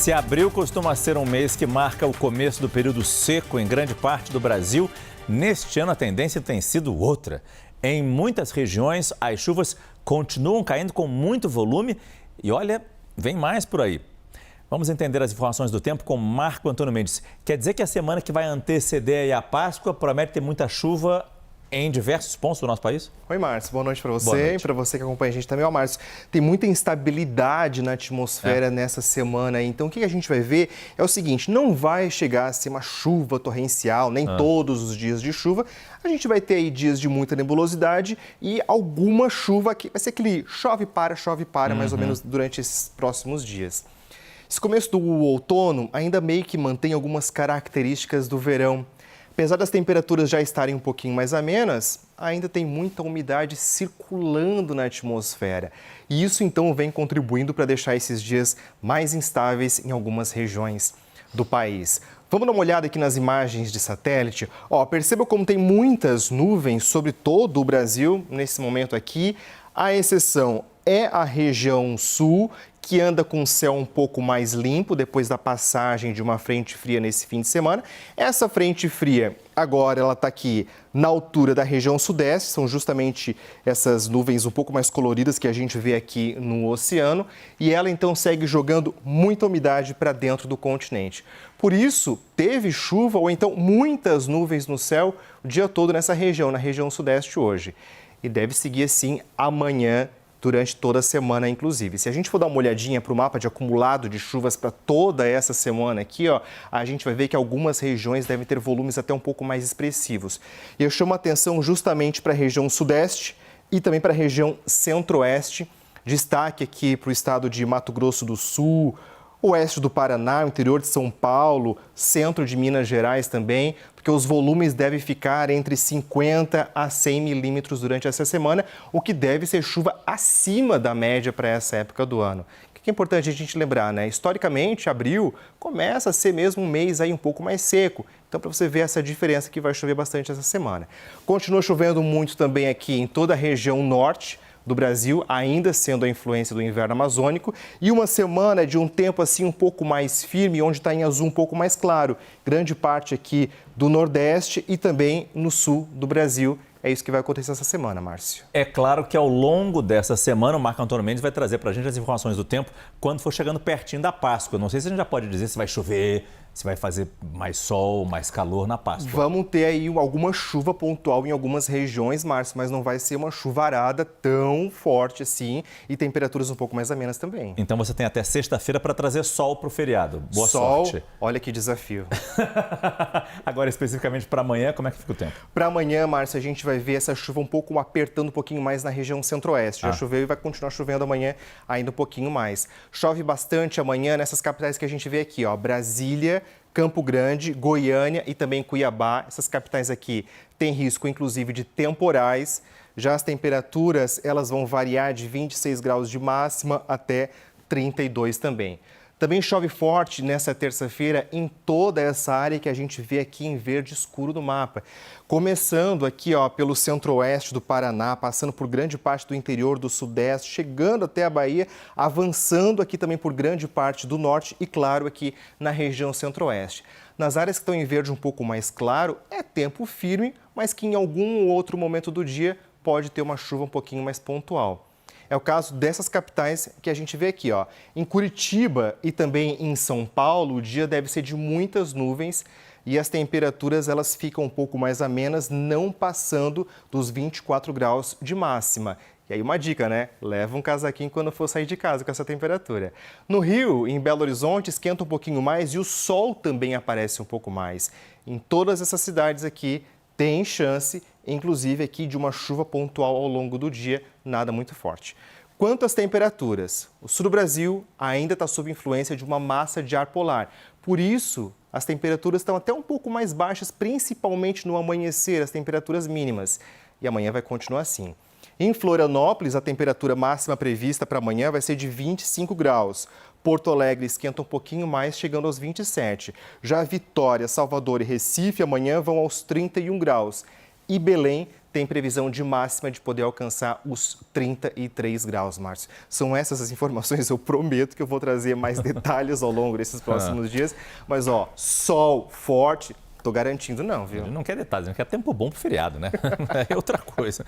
Se abril costuma ser um mês que marca o começo do período seco em grande parte do Brasil, neste ano a tendência tem sido outra. Em muitas regiões, as chuvas continuam caindo com muito volume e olha, vem mais por aí. Vamos entender as informações do tempo com Marco Antônio Mendes. Quer dizer que a semana que vai anteceder aí a Páscoa promete ter muita chuva em diversos pontos do nosso país? Oi, Márcio. Boa noite para você e para você que acompanha a gente também. Ó, Márcio, tem muita instabilidade na atmosfera nessa semana. Então, o que a gente vai ver é o seguinte, não vai chegar a ser uma chuva torrencial, nem todos os dias de chuva. A gente vai ter aí dias de muita nebulosidade e alguma chuva que vai ser aquele chove para, mais ou menos durante esses próximos dias. Esse começo do outono ainda meio que mantém algumas características do verão. Apesar das temperaturas já estarem um pouquinho mais amenas, ainda tem muita umidade circulando na atmosfera. E isso, então, vem contribuindo para deixar esses dias mais instáveis em algumas regiões do país. Vamos dar uma olhada aqui nas imagens de satélite. Ó, perceba como tem muitas nuvens sobre todo o Brasil nesse momento aqui. A exceção é a região sul, que anda com o céu um pouco mais limpo depois da passagem de uma frente fria nesse fim de semana. Essa frente fria, agora ela está aqui na altura da região sudeste, são justamente essas nuvens um pouco mais coloridas que a gente vê aqui no oceano, e ela então segue jogando muita umidade para dentro do continente. Por isso, teve chuva ou então muitas nuvens no céu o dia todo nessa região, na região sudeste hoje. E deve seguir assim amanhã, durante toda a semana, inclusive. Se a gente for dar uma olhadinha para o mapa de acumulado de chuvas para toda essa semana aqui, ó, a gente vai ver que algumas regiões devem ter volumes até um pouco mais expressivos. E eu chamo a atenção justamente para a região sudeste e também para a região centro-oeste. Destaque aqui para o estado de Mato Grosso do Sul, oeste do Paraná, interior de São Paulo, centro de Minas Gerais também, porque os volumes devem ficar entre 50 a 100 milímetros durante essa semana, o que deve ser chuva acima da média para essa época do ano. O que é importante a gente lembrar, né? Historicamente, abril começa a ser mesmo um mês aí um pouco mais seco. Então, para você ver essa diferença que vai chover bastante essa semana. Continua chovendo muito também aqui em toda a região norte do Brasil, ainda sendo a influência do inverno amazônico, e uma semana de um tempo assim um pouco mais firme, onde está em azul um pouco mais claro, grande parte aqui do Nordeste e também no sul do Brasil. É isso que vai acontecer essa semana, Márcio. É claro que ao longo dessa semana o Marco Antônio Mendes vai trazer para a gente as informações do tempo quando for chegando pertinho da Páscoa. Não sei se a gente já pode dizer se vai chover, se vai fazer mais sol, mais calor na Páscoa. Vamos ter aí alguma chuva pontual em algumas regiões, Márcio, mas não vai ser uma chuvarada tão forte assim e temperaturas um pouco mais amenas também. Então você tem até sexta-feira para trazer sol para o feriado. Boa sol, sorte. Olha que desafio. Agora, especificamente para amanhã, como é que fica o tempo? Para amanhã, Márcio, a gente vai ver essa chuva um pouco apertando um pouquinho mais na região centro-oeste. Já choveu e vai continuar chovendo amanhã ainda um pouquinho mais. Chove bastante amanhã nessas capitais que a gente vê aqui, ó, Brasília, Campo Grande, Goiânia e também Cuiabá. Essas capitais aqui têm risco, inclusive, de temporais. Já as temperaturas, elas vão variar de 26 graus de máxima até 32 também. Também chove forte nessa terça-feira em toda essa área que a gente vê aqui em verde escuro no mapa. Começando aqui, ó, pelo centro-oeste do Paraná, passando por grande parte do interior do sudeste, chegando até a Bahia, avançando aqui também por grande parte do norte e, claro, aqui na região centro-oeste. Nas áreas que estão em verde um pouco mais claro, é tempo firme, mas que em algum outro momento do dia pode ter uma chuva um pouquinho mais pontual. É o caso dessas capitais que a gente vê aqui, ó. Em Curitiba e também em São Paulo, o dia deve ser de muitas nuvens e as temperaturas elas ficam um pouco mais amenas, não passando dos 24 graus de máxima. E aí uma dica, né? Leva um casaquinho quando for sair de casa com essa temperatura. No Rio, em Belo Horizonte, esquenta um pouquinho mais e o sol também aparece um pouco mais. Em todas essas cidades aqui, tem chance, inclusive aqui, de uma chuva pontual ao longo do dia, nada muito forte. Quanto às temperaturas, o sul do Brasil ainda está sob influência de uma massa de ar polar. Por isso, as temperaturas estão até um pouco mais baixas, principalmente no amanhecer, as temperaturas mínimas. E amanhã vai continuar assim. Em Florianópolis, a temperatura máxima prevista para amanhã vai ser de 25 graus. Porto Alegre esquenta um pouquinho mais, chegando aos 27. Já Vitória, Salvador e Recife amanhã vão aos 31 graus. E Belém tem previsão de máxima de poder alcançar os 33 graus, Márcio. São essas as informações, eu prometo que eu vou trazer mais detalhes ao longo desses próximos dias. Mas, sol forte, tô garantindo não, viu? Ele não quer detalhes, não quer tempo bom pro feriado, né? É outra coisa.